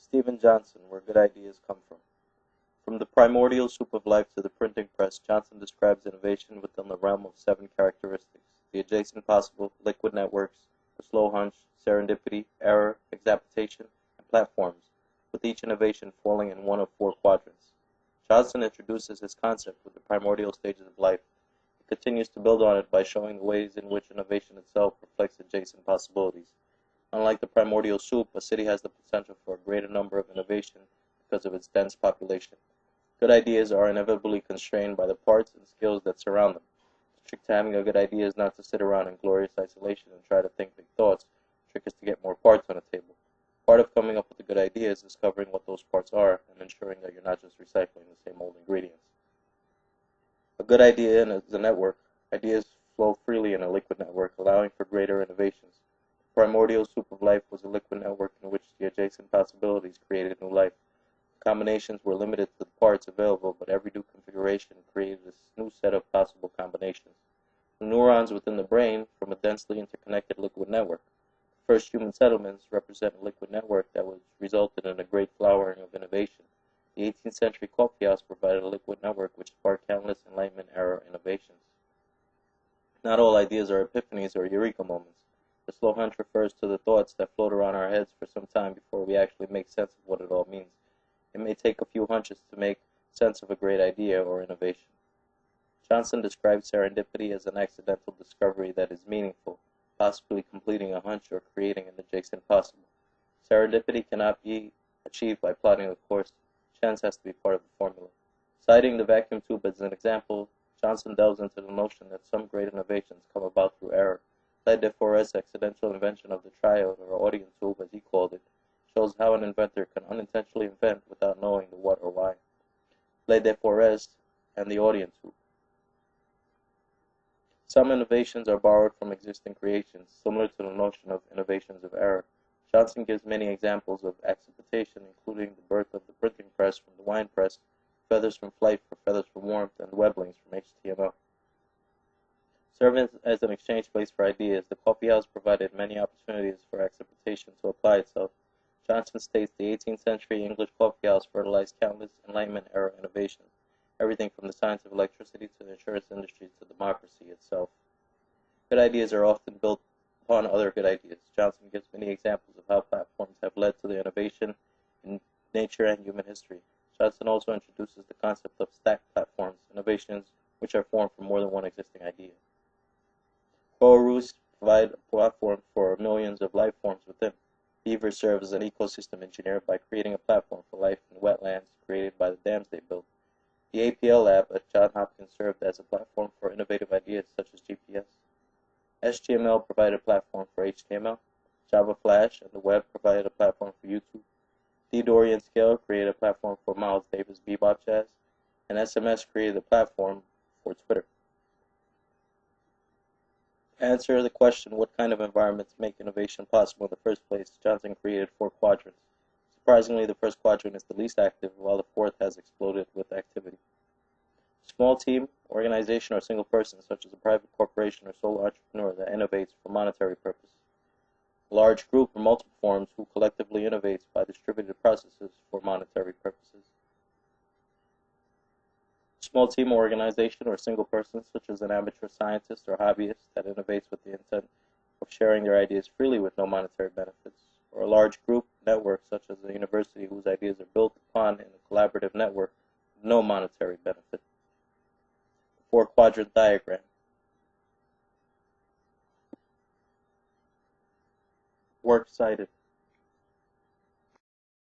Stephen Johnson, Where Good Ideas Come From. From the primordial soup of life to the printing press, Johnson describes innovation within the realm of 7 characteristics: the adjacent possible, liquid networks, the slow hunch, serendipity, error, exaptation, and platforms, with each innovation falling in one of 4 quadrants. Johnson introduces his concept with the primordial stages of life. He continues to build on it by showing the ways in which innovation itself reflects adjacent possibilities. Unlike the primordial soup, a city has the potential for a greater number of innovation because of its dense population. Good ideas are inevitably constrained by the parts and skills that surround them. The trick to having a good idea is not to sit around in glorious isolation and try to think big thoughts. The trick is to get more parts on the table. Part of coming up with a good idea is discovering what those parts are and ensuring that you're not just recycling the same old ingredients. A good idea is a network. Ideas flow freely in a liquid network, allowing for greater innovations. The primordial soup of life was a liquid network in which the adjacent possibilities created new life. Combinations were limited to the parts available, but every new configuration created a new set of possible combinations. The neurons within the brain form a densely interconnected liquid network. The first human settlements represent a liquid network that resulted in a great flowering of innovation. The 18th century coffee house provided a liquid network which sparked countless Enlightenment-era innovations. Not all ideas are epiphanies or eureka moments. The slow hunch refers to the thoughts that float around our heads for some time before we actually make sense of what it all means. It may take a few hunches to make sense of a great idea or innovation. Johnson describes serendipity as an accidental discovery that is meaningful, possibly completing a hunch or creating an adjacent possible. Serendipity cannot be achieved by plotting a course. Chance has to be part of the formula. Citing the vacuum tube as an example, Johnson delves into the notion that some great innovations come about through error. De Forest's accidental invention of the triode, or audience tube as he called it, shows how an inventor can unintentionally invent without knowing the what or why. De Forest and the audience tube. Some innovations are borrowed from existing creations, similar to the notion of innovations of error. Johnson gives many examples of accidentation, including the birth of the printing press from the wine press, feathers from flight for feathers from warmth, and weblings from HTML. Serving as an exchange place for ideas, the coffee house provided many opportunities for accidentation to apply itself. Johnson states the 18th century English coffee house fertilized countless Enlightenment-era innovations, everything from the science of electricity to the insurance industry to democracy itself. Good ideas are often built upon other good ideas. Johnson gives many examples of how platforms have led to the innovation in nature and human history. Johnson also introduces the concept of stacked platforms, innovations which are formed from more than one existing idea. Coral reefs provide a platform for millions of life forms within. Beaver serves as an ecosystem engineer by creating a platform for life in wetlands created by the dams they built. The APL lab at Johns Hopkins served as a platform for innovative ideas such as GPS. HTML provided a platform for HTML. Java Flash and the web provided a platform for YouTube. D. Dorian Scale created a platform for Miles Davis' Bebop Jazz. And SMS created a platform for Twitter. To answer the question, what kind of environments make innovation possible in the first place, Johnson created 4 quadrants. Surprisingly, the first quadrant is the least active, while the fourth has exploded with activity. Small team, organization, or single person, such as a private corporation or sole entrepreneur that innovates for monetary purposes. A large group or multiple forms who collectively innovates by distributed processes for monetary purposes. Small team or organization or single person, such as an amateur scientist or hobbyist that innovates with the intent of sharing their ideas freely with no monetary benefits, or a large group network, such as a university whose ideas are built upon in a collaborative network with no monetary benefit. The 4-quadrant diagram. Works cited.